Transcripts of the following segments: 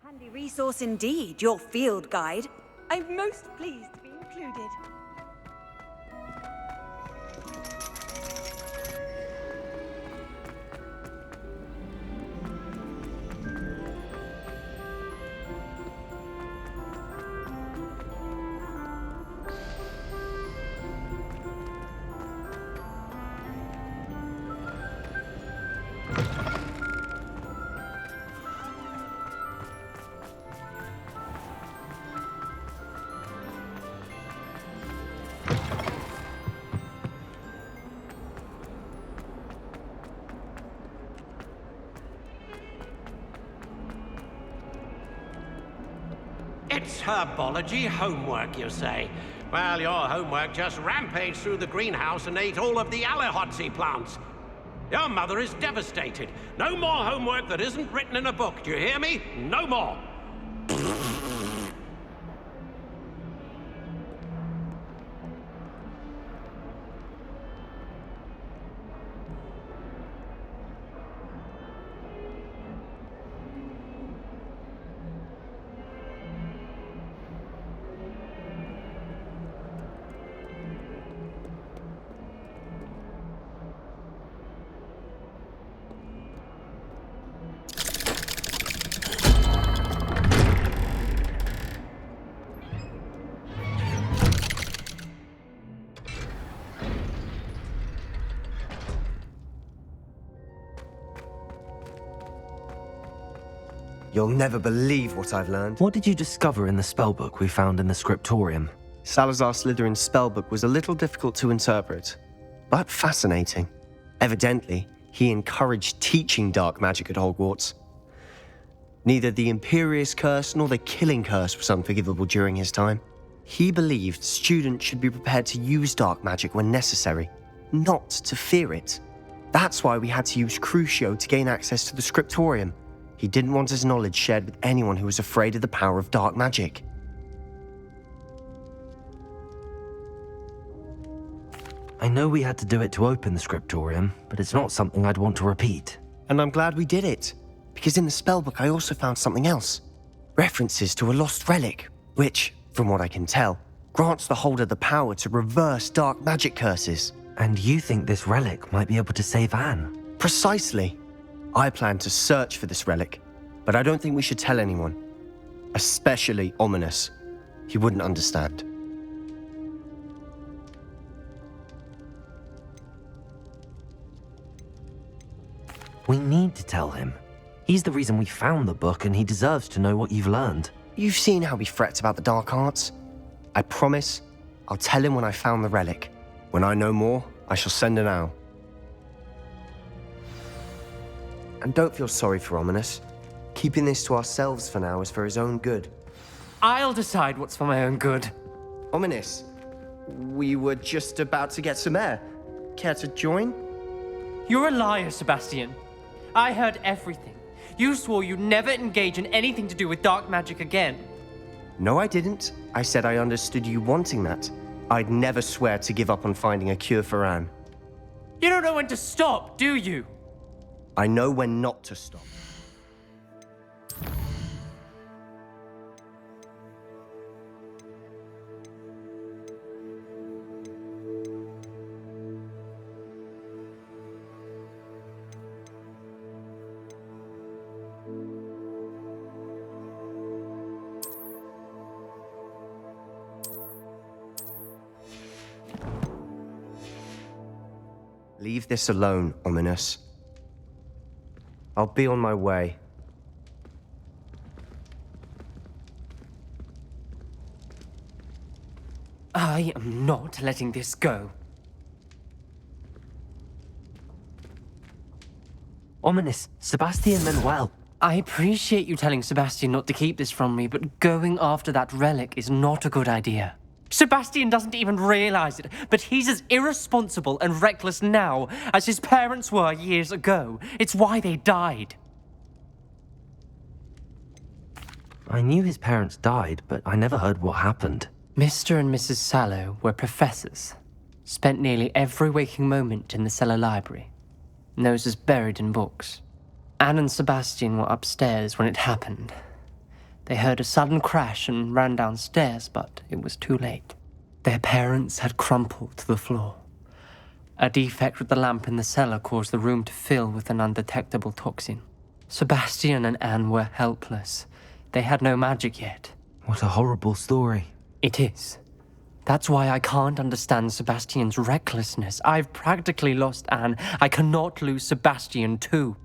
Handy resource indeed, your field guide. I'm most pleased to be included. It's herbology homework, you say? Well, your homework just rampaged through the greenhouse and ate all of the Alehotzi plants. Your mother is devastated. No more homework that isn't written in a book, do you hear me? No more! You'll never believe what I've learned. What did you discover in the spellbook we found in the scriptorium? Salazar Slytherin's spellbook was a little difficult to interpret, but fascinating. Evidently, he encouraged teaching dark magic at Hogwarts. Neither the Imperious Curse nor the Killing Curse was unforgivable during his time. He believed students should be prepared to use dark magic when necessary, not to fear it. That's why we had to use Crucio to gain access to the scriptorium. He didn't want his knowledge shared with anyone who was afraid of the power of dark magic. I know we had to do it to open the scriptorium, but it's not something I'd want to repeat. And I'm glad we did it, because in the spellbook I also found something else. References to a lost relic, which, from what I can tell, grants the holder the power to reverse dark magic curses. And you think this relic might be able to save Anne? Precisely. I plan to search for this relic, but I don't think we should tell anyone. Especially Ominous. He wouldn't understand. We need to tell him. He's the reason we found the book, and he deserves to know what you've learned. You've seen how he frets about the dark arts. I promise I'll tell him when I found the relic. When I know more, I shall send an owl. And don't feel sorry for Ominous. Keeping this to ourselves for now is for his own good. I'll decide what's for my own good. Ominous, we were just about to get some air. Care to join? You're a liar, Sebastian. I heard everything. You swore you'd never engage in anything to do with dark magic again. No, I didn't. I said I understood you wanting that. I'd never swear to give up on finding a cure for Anne. You don't know when to stop, do you? I know when not to stop. Leave this alone, Ominous. I'll be on my way. I am not letting this go. Ominous, Sebastian meant well. I appreciate you telling Sebastian not to keep this from me, but going after that relic is not a good idea. Sebastian doesn't even realize it, but he's as irresponsible and reckless now as his parents were years ago. It's why they died. I knew his parents died, but I never heard what happened. Mr. and Mrs. Sallow were professors. Spent nearly every waking moment in the cellar library. Noses buried in books. Anne and Sebastian were upstairs when it happened. They heard a sudden crash and ran downstairs, but it was too late. Their parents had crumpled to the floor. A defect with the lamp in the cellar caused the room to fill with an undetectable toxin. Sebastian and Anne were helpless. They had no magic yet. What a horrible story. It is. That's why I can't understand Sebastian's recklessness. I've practically lost Anne. I cannot lose Sebastian too.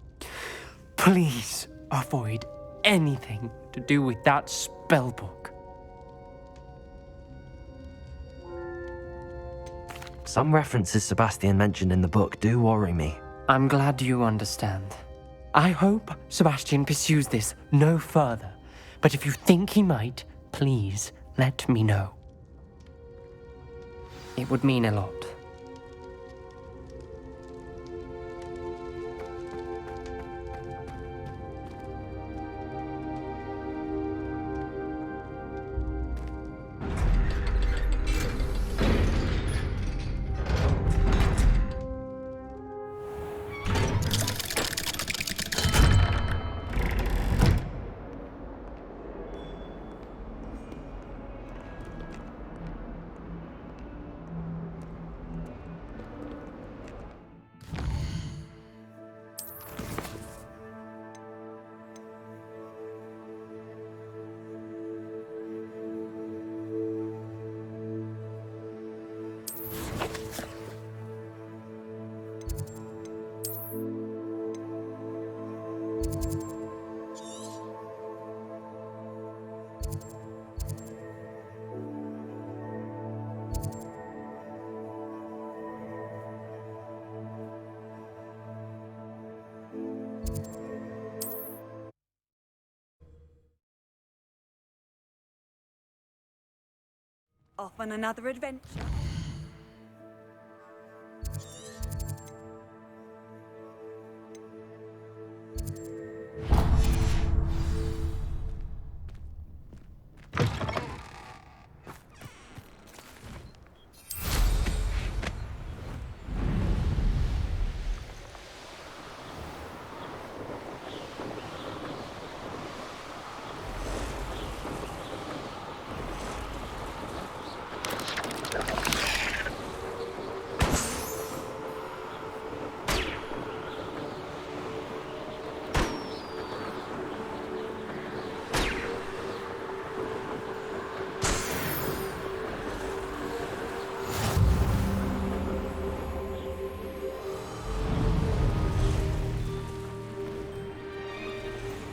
Please avoid anything to do with that spellbook. Some references Sebastian mentioned in the book do worry me. I'm glad you understand. I hope Sebastian pursues this no further. But if you think he might, please let me know. It would mean a lot. Off on another adventure.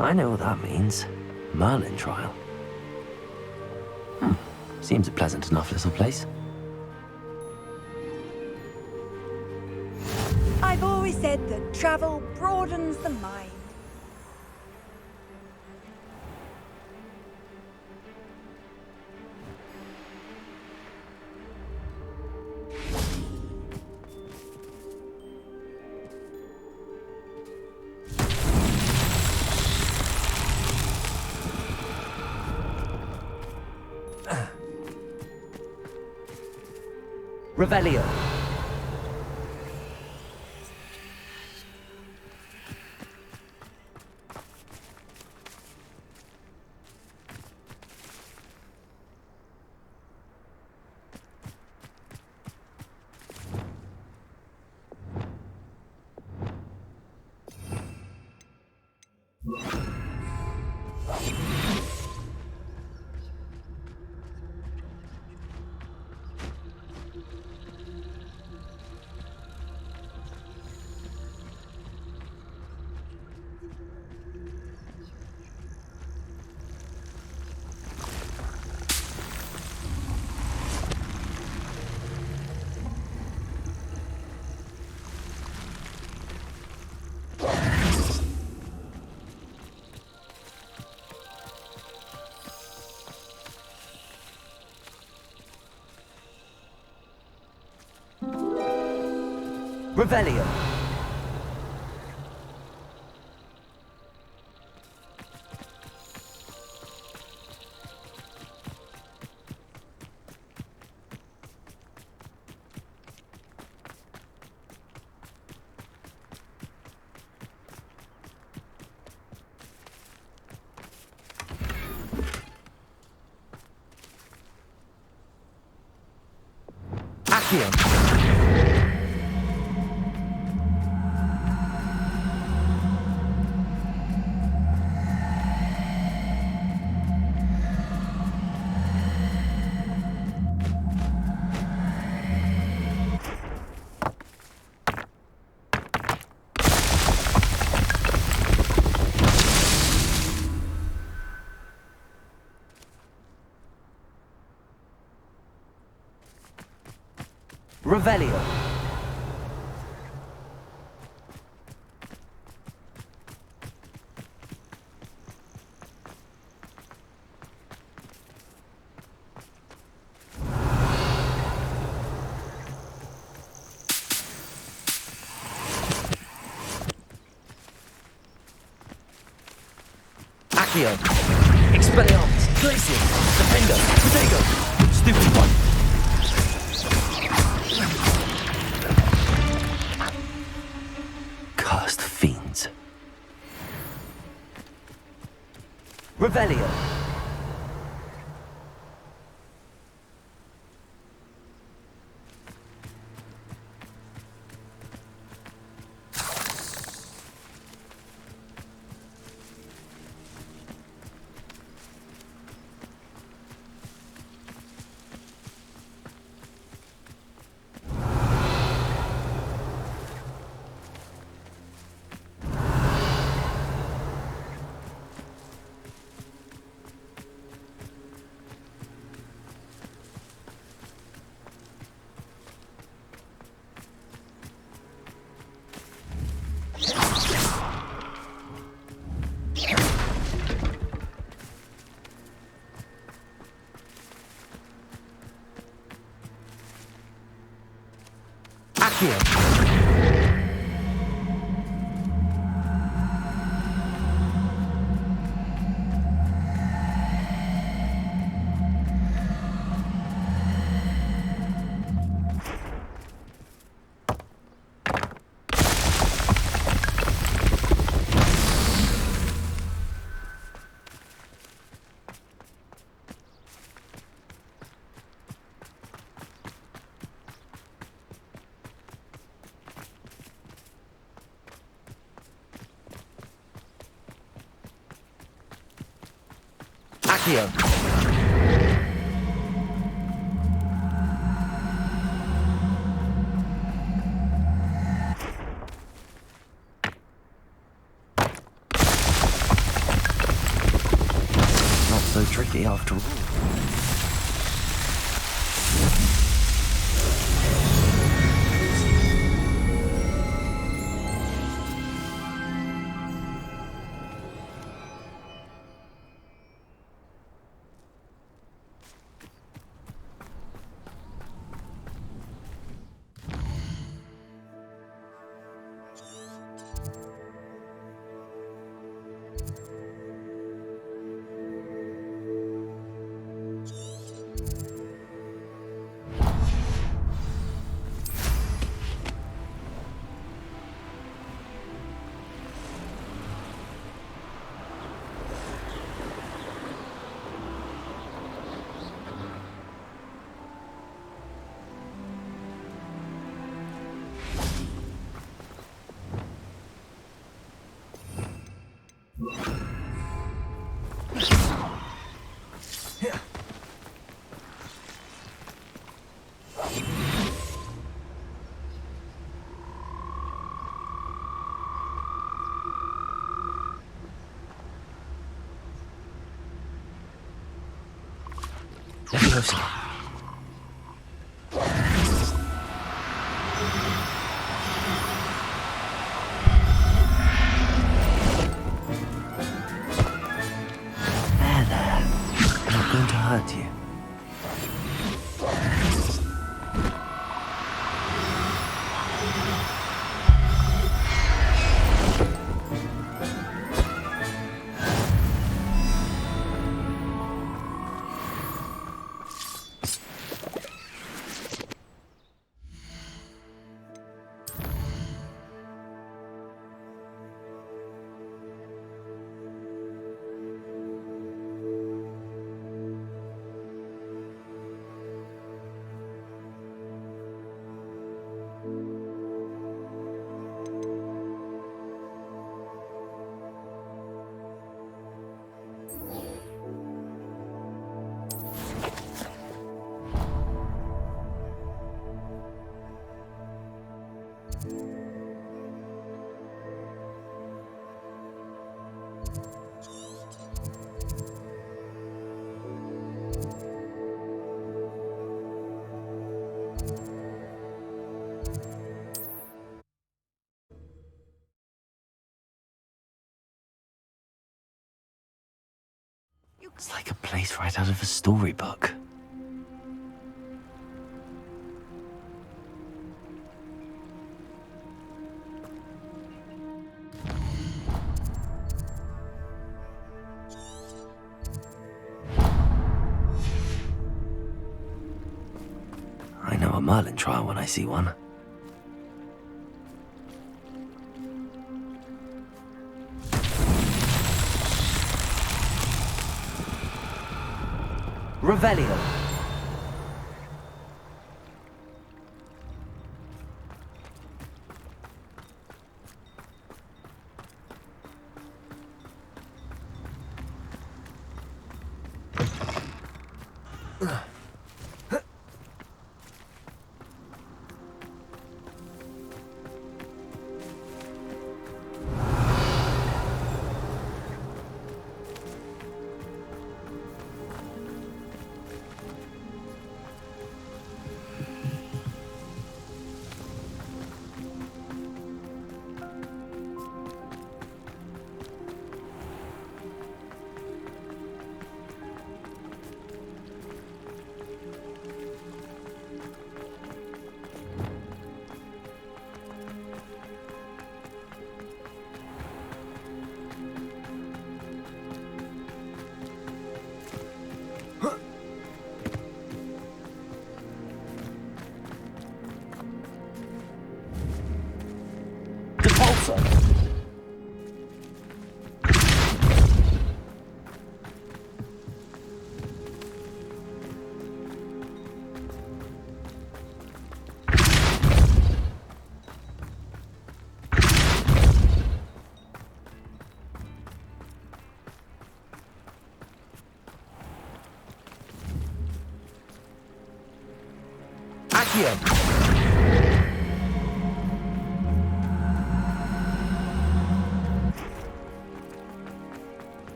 I know what that means. Merlin trial. Seems a pleasant enough little place. I've always said that travel broadens the mind. Revelio. Revelio. Accio. Revelio. Accio. Expelliarmus. Glacier. Defender. Protego. Stupid one. Cursed fiends. Revelio. Accio. Accio. Not so tricky after all. Leviosa. There. I'm not going to hurt you. It's like a place right out of a storybook. I know a Merlin trial when I see one. Revelio.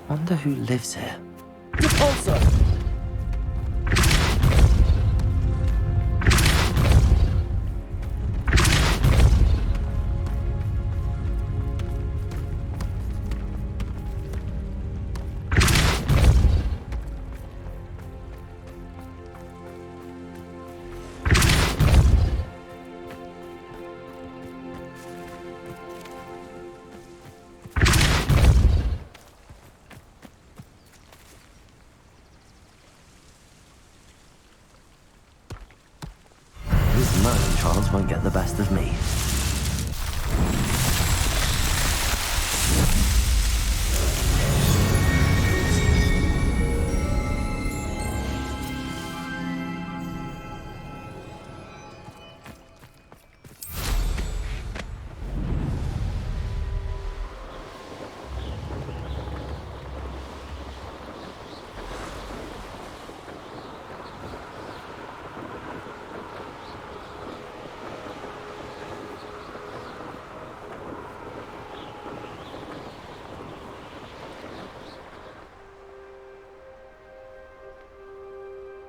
Wonder who lives here. These Merlin trials won't get the best of me.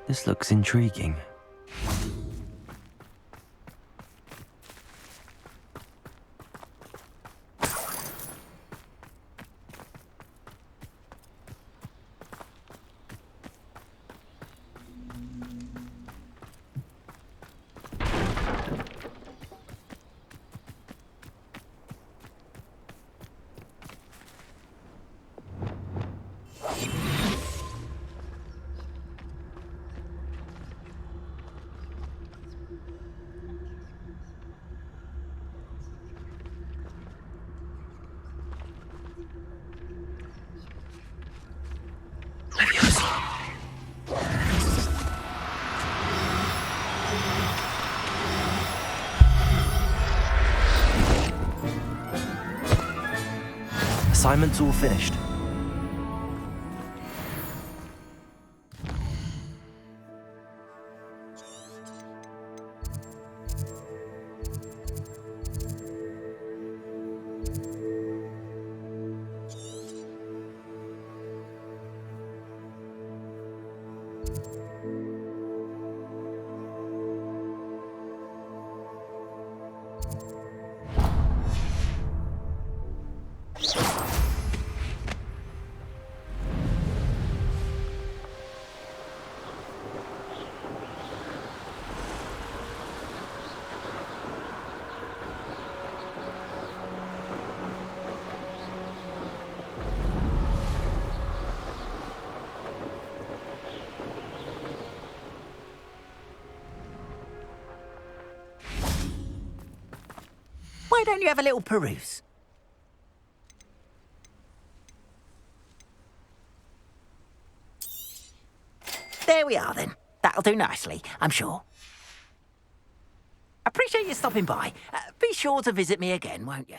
This looks intriguing. Assignment's all finished. don't you have a little peruse? There we are, then. That'll do nicely, I'm sure. Appreciate you stopping by. Be sure to visit me again, won't you?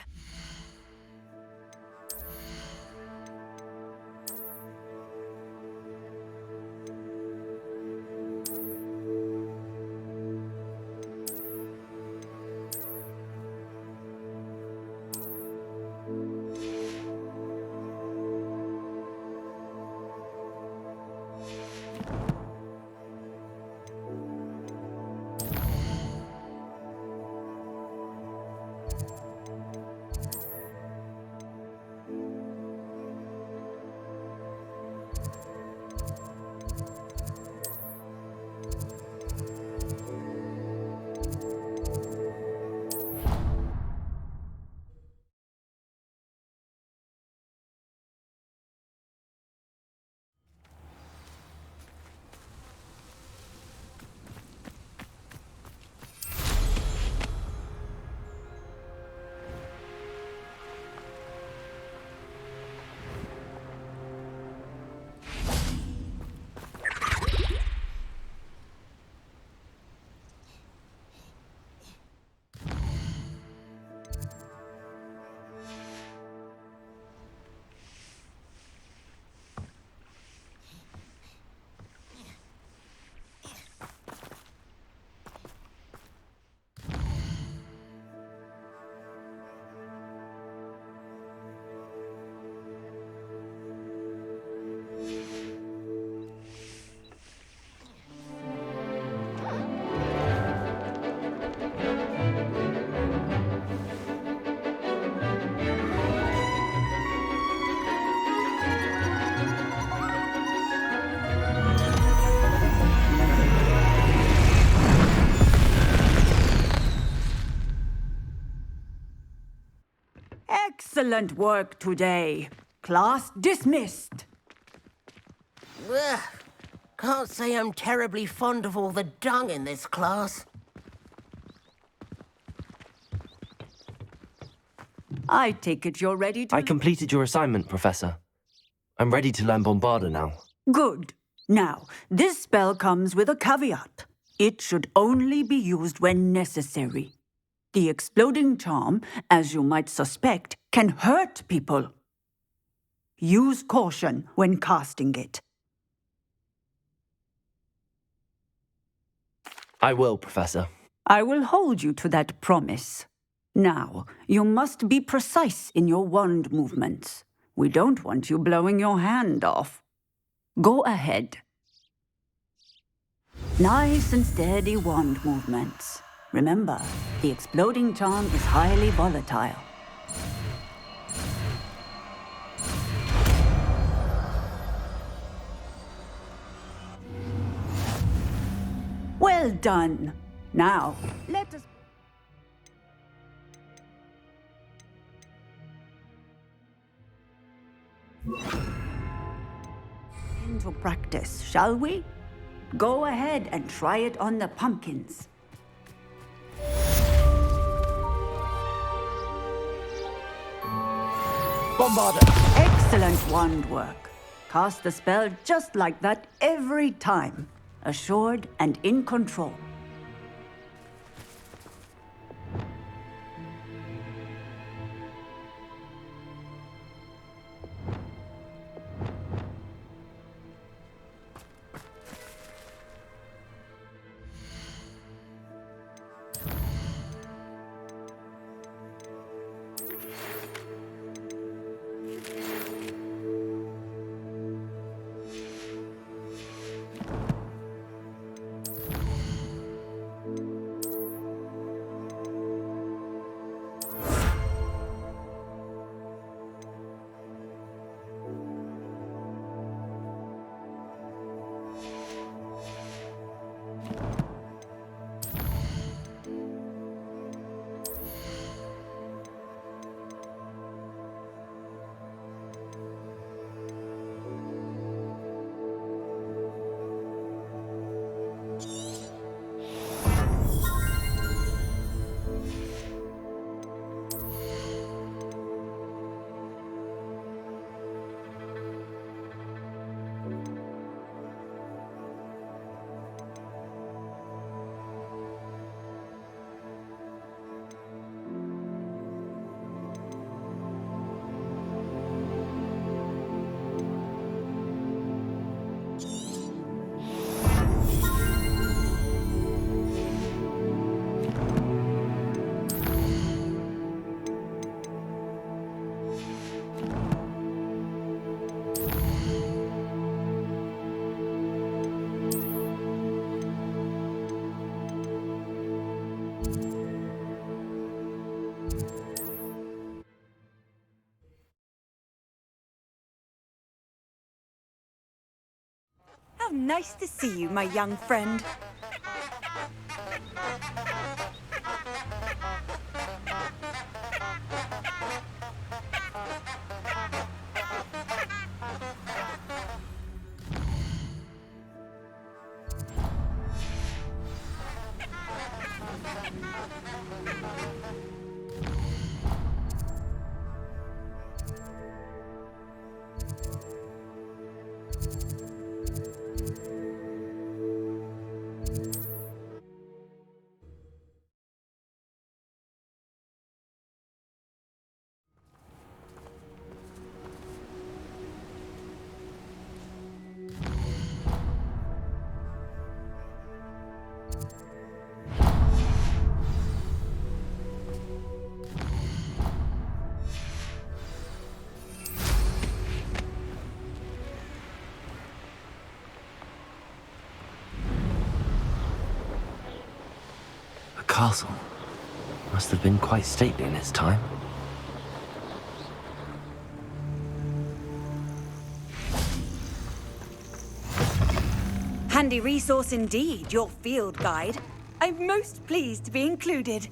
Excellent work today. Class dismissed. Ugh. Can't say I'm terribly fond of all the dung in this class. I take it you're ready to... I completed your assignment, Professor. I'm ready to learn Bombarda now. Good. Now, this spell comes with a caveat. It should only be used when necessary. The exploding charm, as you might suspect, can hurt people. Use caution when casting it. I will, Professor. I will hold you to that promise. Now, you must be precise in your wand movements. We don't want you blowing your hand off. Go ahead. Nice and steady wand movements. Remember, the exploding charm is highly volatile. Well done. Now, let us... into practice, shall we? Go ahead and try it on the pumpkins. Bombarda! Excellent wand work. Cast the spell just like that every time. Assured and in control. How nice to see you, my young friend. Castle. Must have been quite stately in its time. Handy resource indeed, your field guide. I'm most pleased to be included.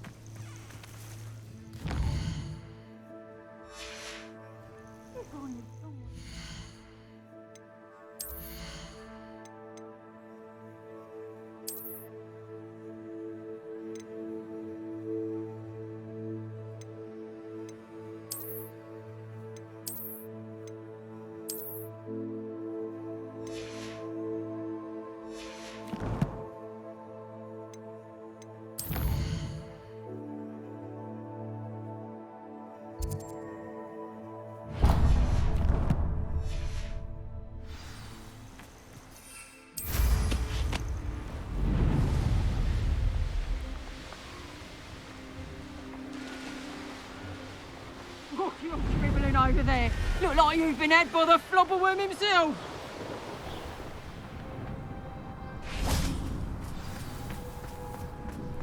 Look, you're dribbling over there. Look like you've been had by the flobberworm himself.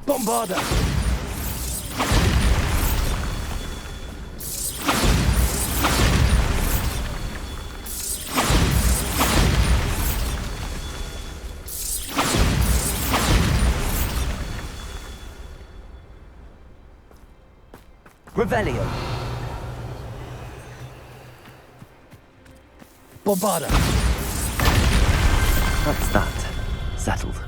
Bombarda! Revelio! Bombarda! That's that. Settled.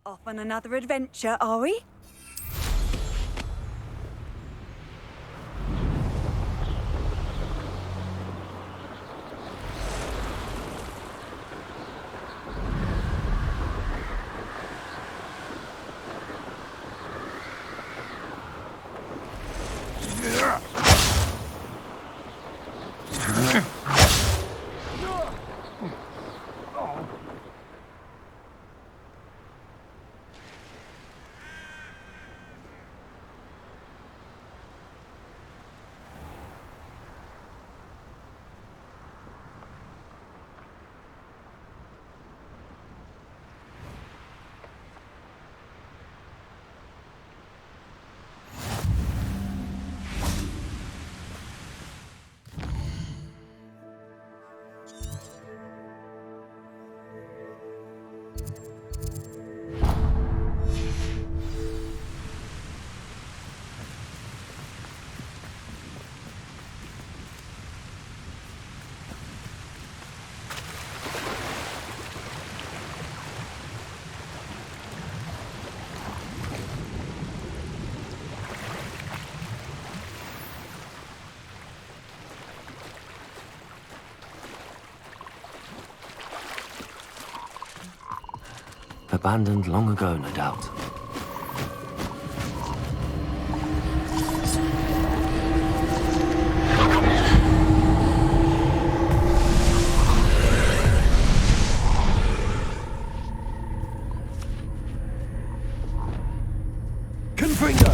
Off on another adventure, are we? abandoned long ago, no doubt. Confringo!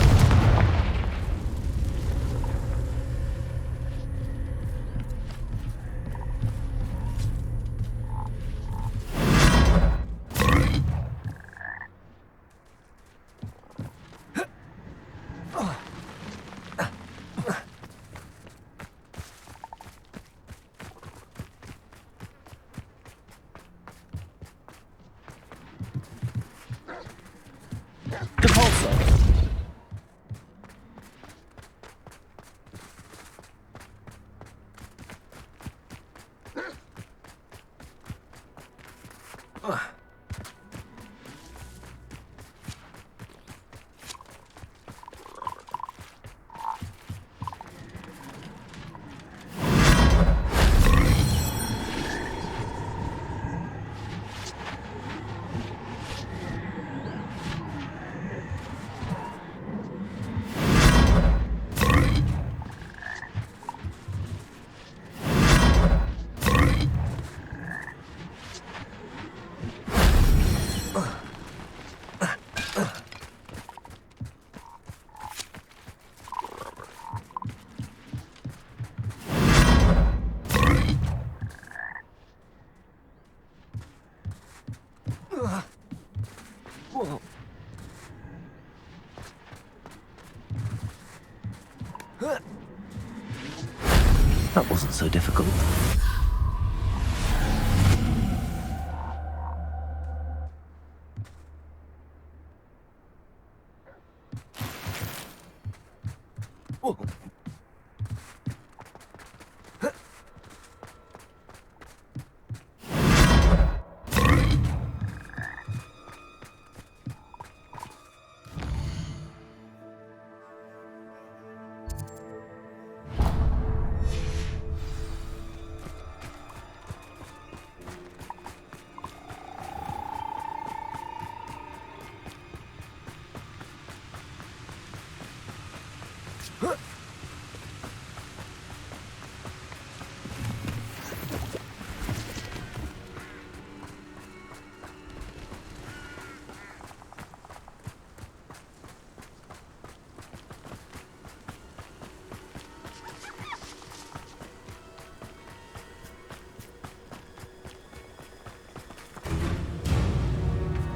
That wasn't so difficult.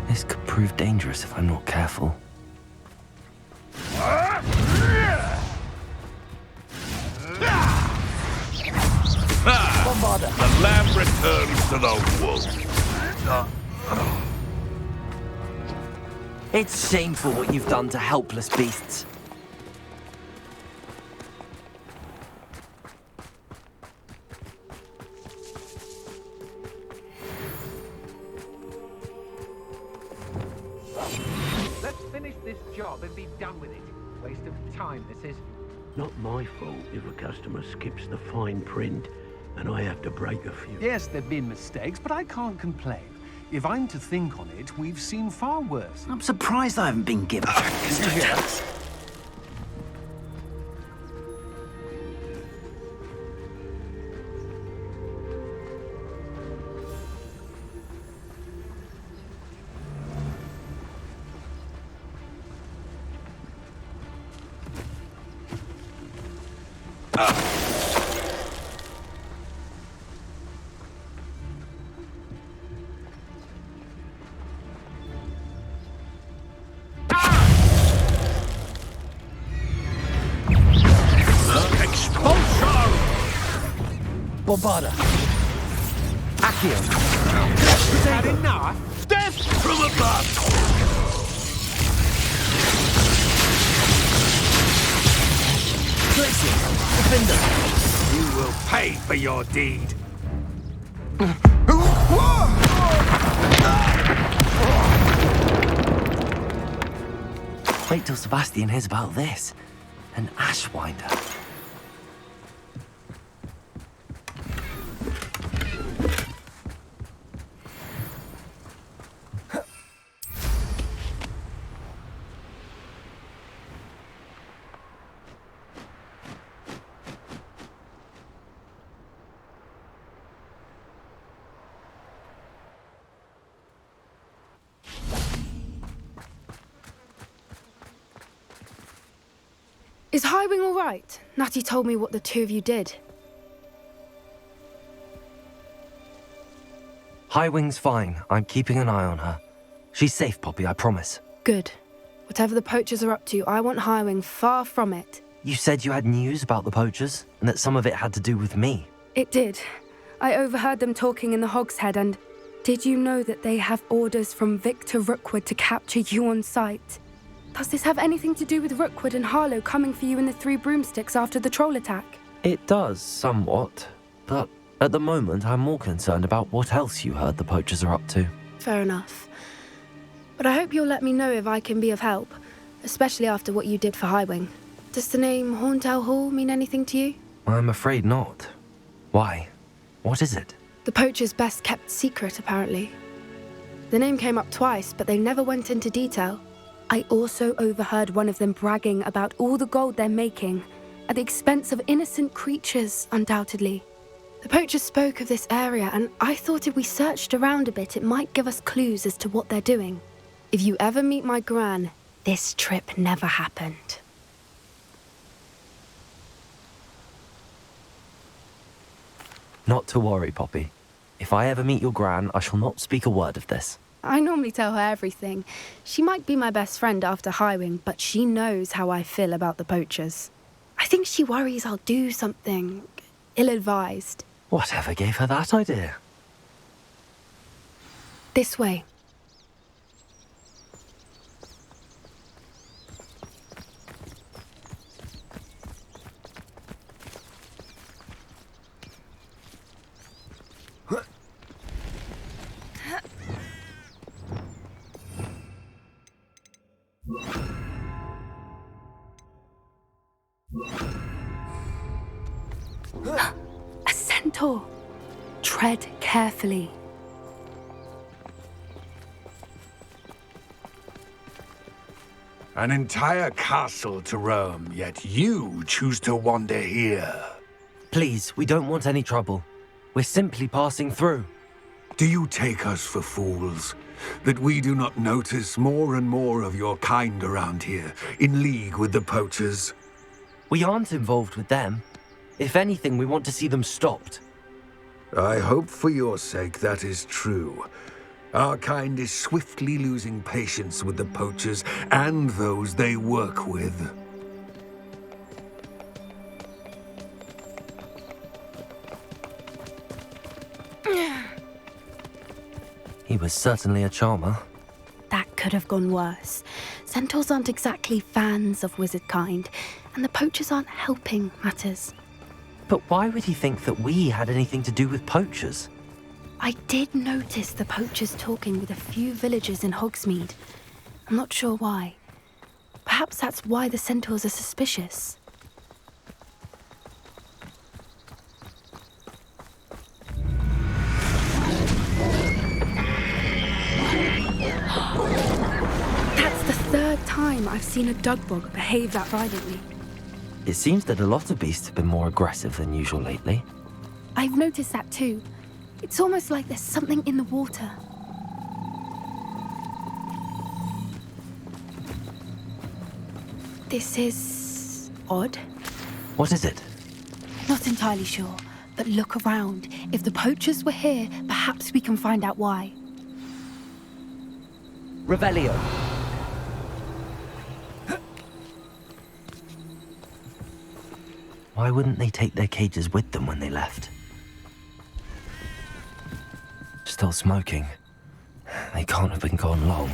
This could prove dangerous if I'm not careful. The lamb returns to the wolf. It's shameful what you've done to helpless beasts. Let's finish this job and be done with it. Waste of time, this is. Not my fault if a customer skips the fine print and I have to break a few. Yes, there've been mistakes, but I can't complain. If I'm to think on it, we've seen far worse. I'm surprised I haven't been given. Bombarda! Accio! Is that enough? Death from above! Glacier! Defender! You will pay for your deed. Wait till Sebastian hears about this. An Ashwinder. Is Highwing all right? Natty told me what the two of you did. Highwing's fine. I'm keeping an eye on her. She's safe, Poppy, I promise. Good. Whatever the poachers are up to, I want Highwing far from it. You said you had news about the poachers, and that some of it had to do with me. It did. I overheard them talking in the Hogshead, and did you know that they have orders from Victor Rookwood to capture you on sight? Does this have anything to do with Rookwood and Harlow coming for you in the Three Broomsticks after the troll attack? It does, somewhat. But at the moment, I'm more concerned about what else you heard the poachers are up to. Fair enough. But I hope you'll let me know if I can be of help, especially after what you did for Highwing. Does the name Horntail Hall mean anything to you? I'm afraid not. Why? What is it? The poachers' best kept secret, apparently. The name came up twice, but they never went into detail. I also overheard one of them bragging about all the gold they're making, at the expense of innocent creatures, undoubtedly. The poachers spoke of this area, and I thought if we searched around a bit, it might give us clues as to what they're doing. If you ever meet my gran, this trip never happened. Not to worry, Poppy. If I ever meet your gran, I shall not speak a word of this. I normally tell her everything. She might be my best friend after Highwing, but she knows how I feel about the poachers. I think she worries I'll do something ill-advised. Whatever gave her that idea? This way. A centaur. Tread carefully. An entire castle to roam, yet you choose to wander here. Please, we don't want any trouble. We're simply passing through. Do you take us for fools? That we do not notice more and more of your kind around here, in league with the poachers? We aren't involved with them. If anything, we want to see them stopped. I hope for your sake that is true. Our kind is swiftly losing patience with the poachers and those they work with. He was certainly a charmer. That could have gone worse. Centaurs aren't exactly fans of wizard kind, and the poachers aren't helping matters. But why would he think that we had anything to do with poachers? I did notice the poachers talking with a few villagers in Hogsmeade. I'm not sure why. Perhaps that's why the centaurs are suspicious. That's the third time I've seen a dugbog behave that violently. It seems that a lot of beasts have been more aggressive than usual lately. I've noticed that too. It's almost like there's something in the water. This is odd. What is it? Not entirely sure, but look around. If the poachers were here, perhaps we can find out why. Revelio. Why wouldn't they take their cages with them when they left? Still smoking. They can't have been gone long.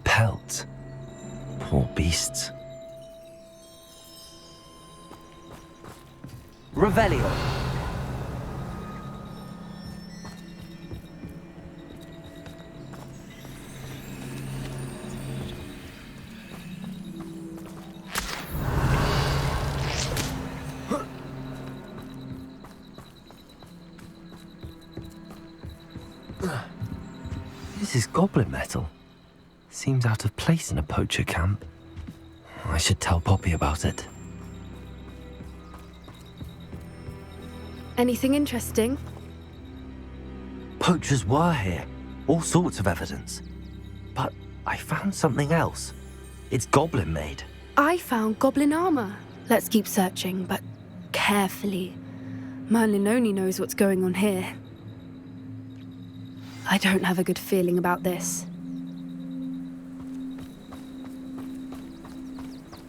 Pelts. Poor beasts. Revelio. This is goblin metal. Seems out of place in a poacher camp. I should tell Poppy about it. Anything interesting? Poachers were here. All sorts of evidence. But I found something else. It's goblin-made. I found goblin armor. Let's keep searching, but carefully. Merlin only knows what's going on here. I don't have a good feeling about this.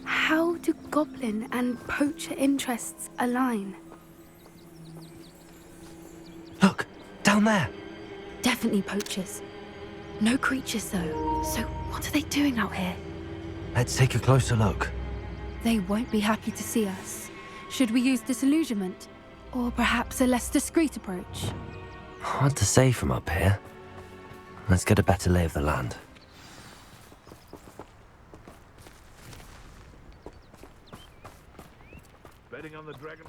How do goblin and poacher interests align? Look, down there. Definitely poachers. No creatures, though. So what are they doing out here? Let's take a closer look. They won't be happy to see us. Should we use disillusionment? Or perhaps a less discreet approach? Hard to say from up here. Let's get a better lay of the land. Betting on the dragon.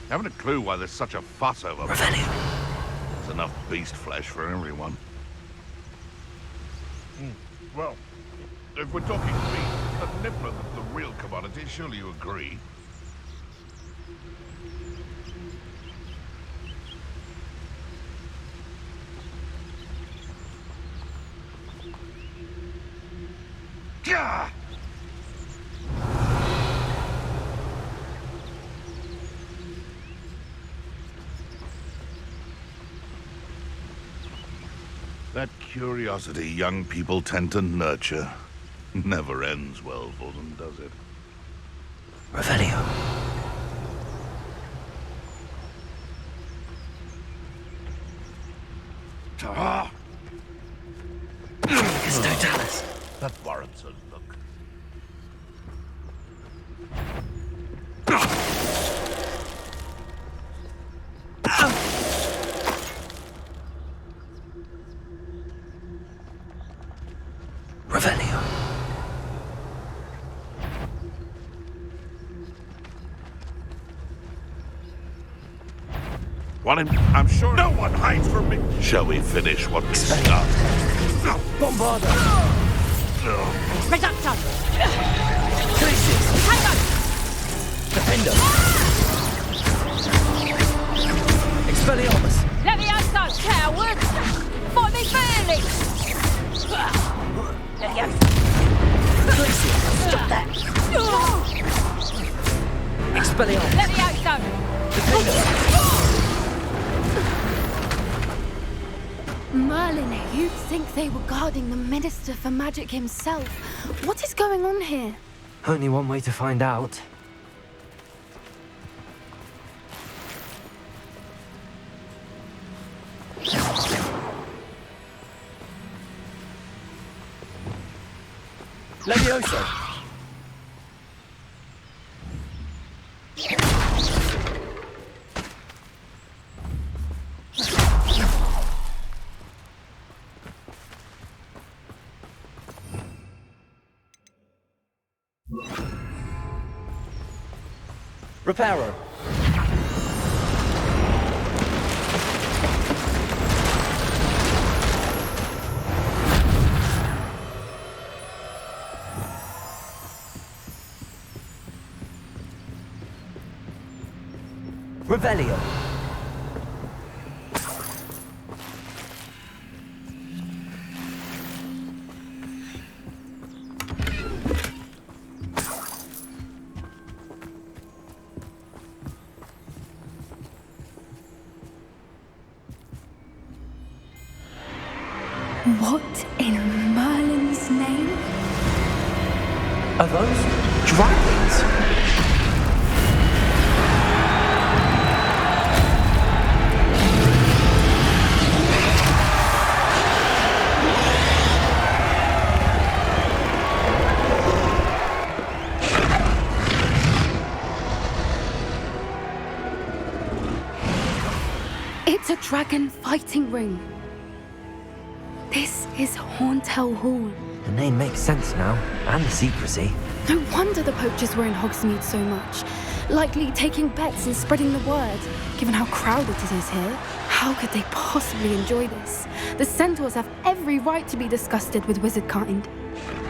Haven't a clue why there's such a fuss over it. There's enough beast flesh for everyone. Well, if we're talking beef, the nibbler that's the real commodity, surely you agree. Gah! That curiosity young people tend to nurture never ends well for them, does it? Revelio. Ta-ha! It's no Dallas. That warrants a look. Revelio. Want him? I'm sure no one hides from me. Shall we finish what we started? Bombarda. Reducto! Crisis. Tango! Defender. Expelliarmus. Levioso, coward! Fight me fairly! Levioso! Stop that! Expelliarmus. Levioso! Merlin, you'd think they were guarding the Minister for Magic himself. What is going on here? Only one way to find out. Levioso. Reparo. Revelio. What in Merlin's name? Are those dragons? It's a dragon fighting ring. This is Hauntel Hall. The name makes sense now, and the secrecy. No wonder the poachers were in Hogsmeade so much. likely taking bets and spreading the word. Given how crowded it is here, how could they possibly enjoy this? The centaurs have every right to be disgusted with wizard kind.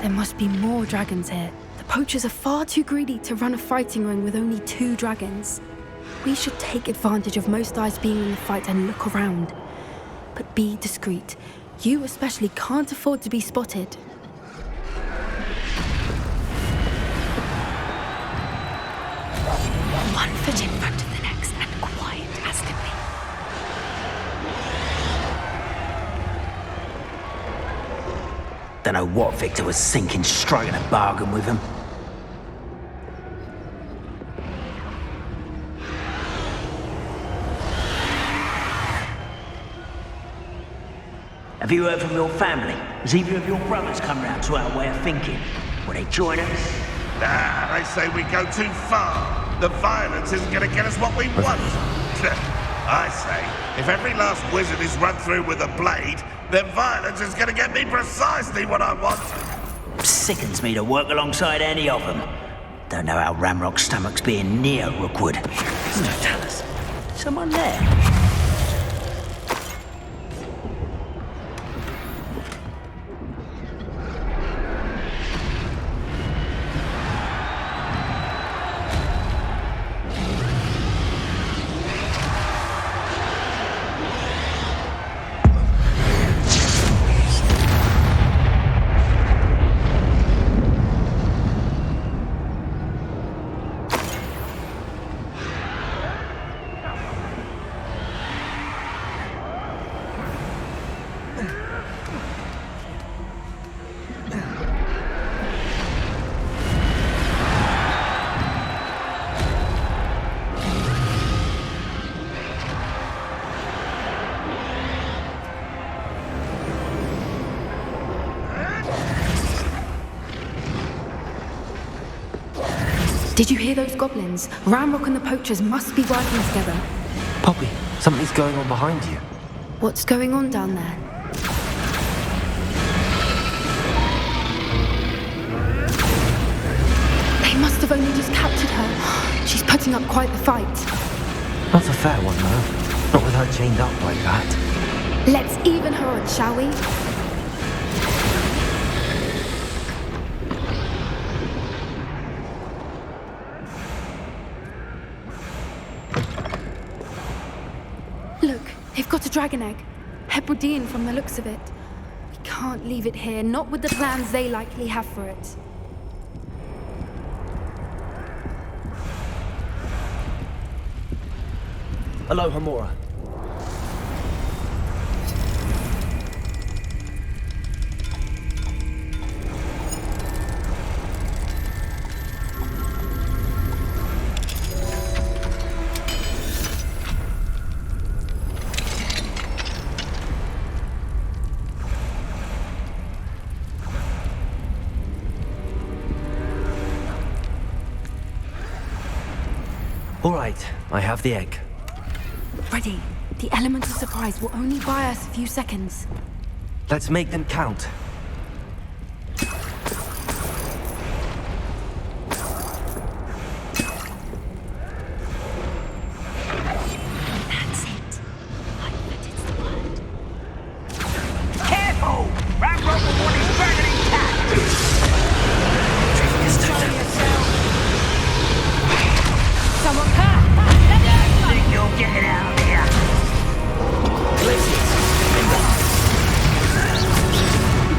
There must be more dragons here. The poachers are far too greedy to run a fighting ring with only 2 dragons. We should take advantage of most eyes being in the fight and look around. But be discreet. You especially can't afford to be spotted. One foot in front of the next and quiet as can be. Don't know what Victor was thinking, striking a bargain with him. Have you heard from your family? Has either of your brothers come round to our way of thinking? Will they join us? Nah, they say we go too far. The violence isn't going to get us what we want. I say, if every last wizard is run through with a blade, then violence is going to get me precisely what I want. Sickens me to work alongside any of them. Don't know how Ramrock's stomach's being near Rookwood. Tell us. Someone there? Did you hear those goblins? Ramrock and the poachers must be working together. Poppy, something's going on behind you. What's going on down there? They must have only just captured her. She's putting up quite the fight. Not a fair one, though. Not with her chained up like that. Let's even her on, shall we? Look, they've got a dragon egg. Hebridean from the looks of it. We can't leave it here, not with the plans they likely have for it. Hello, Hamora. All right, I have the egg. Ready. The element of surprise will only buy us a few seconds. Let's make them count. That's it. I bet it's the word. Careful! Ramrock will want his dragon intact! Someone come! I think you'll get it out of here. You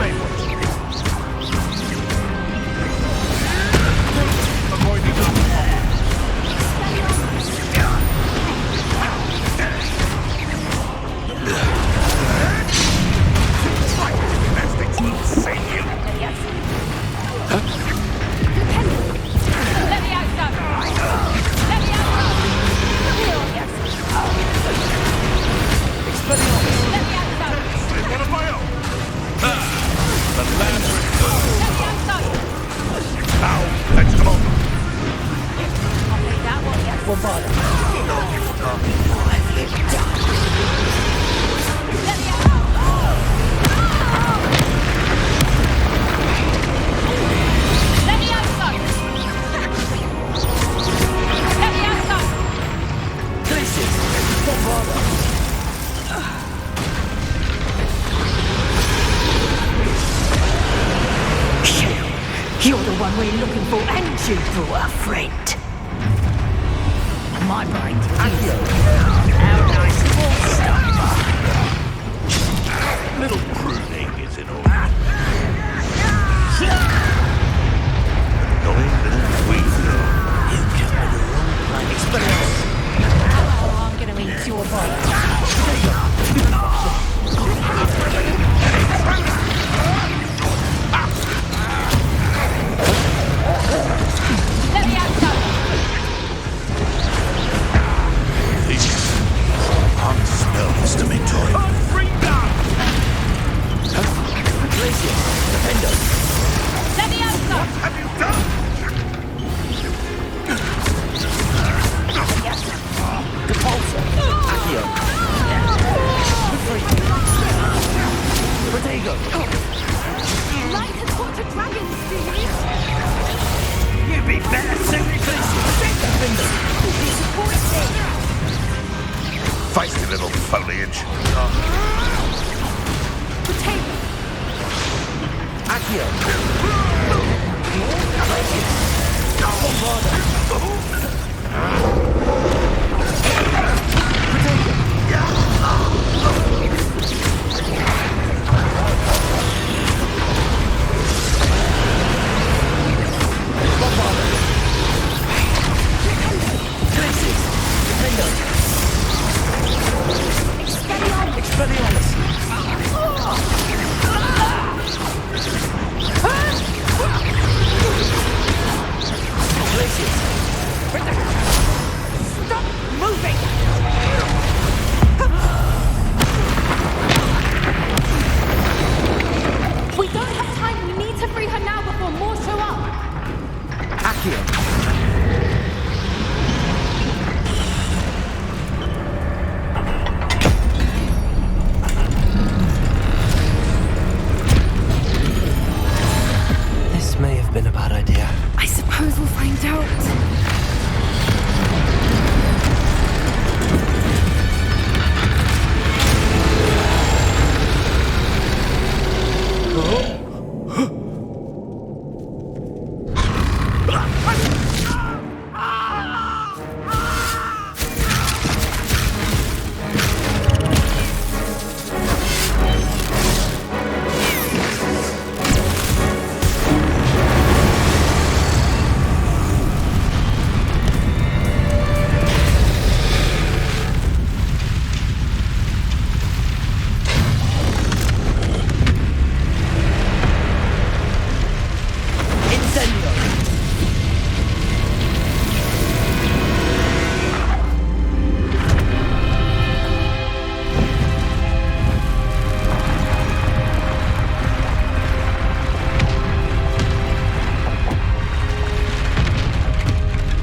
one we're looking for, and you brought a friend. My brain's how nice full stopper. Little pruning is in order. Annoying little weasel. You come to the wrong place. Experience. Oh, I'm gonna eat your body. Let me out, son. These unspells to me, toy. Let me out, son. Have you done? Light has got a dragon, Steve! You'd be better suited for Feisty little foliage. Stop moving! We don't have time. We need to free her now before more show up. This may have been a bad idea. I suppose we'll find out.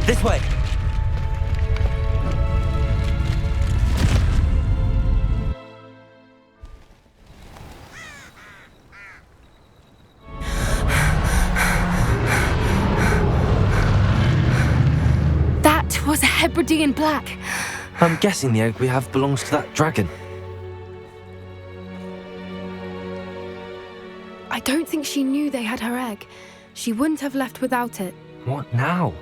This way. That was a Hebridean black. I'm guessing the egg we have belongs to that dragon. I don't think she knew they had her egg. She wouldn't have left without it. What now?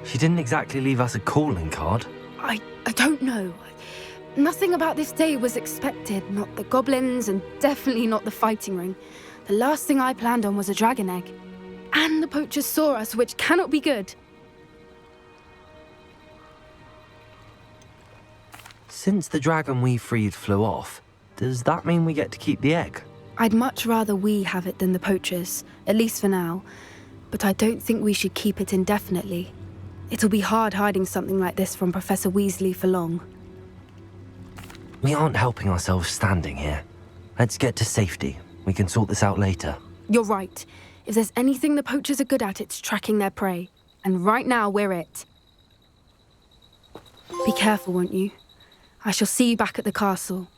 She didn't exactly leave us a calling card. I don't know. Nothing about this day was expected. Not the goblins, and definitely not the fighting ring. The last thing I planned on was a dragon egg. And the poachers saw us, which cannot be good. Since the dragon we freed flew off, does that mean we get to keep the egg? I'd much rather we have it than the poachers, at least for now. But I don't think we should keep it indefinitely. It'll be hard hiding something like this from Professor Weasley for long. We aren't helping ourselves standing here. Let's get to safety. We can sort this out later. You're right. If there's anything the poachers are good at, it's tracking their prey. And right now, we're it. Be careful, won't you? I shall see you back at the castle.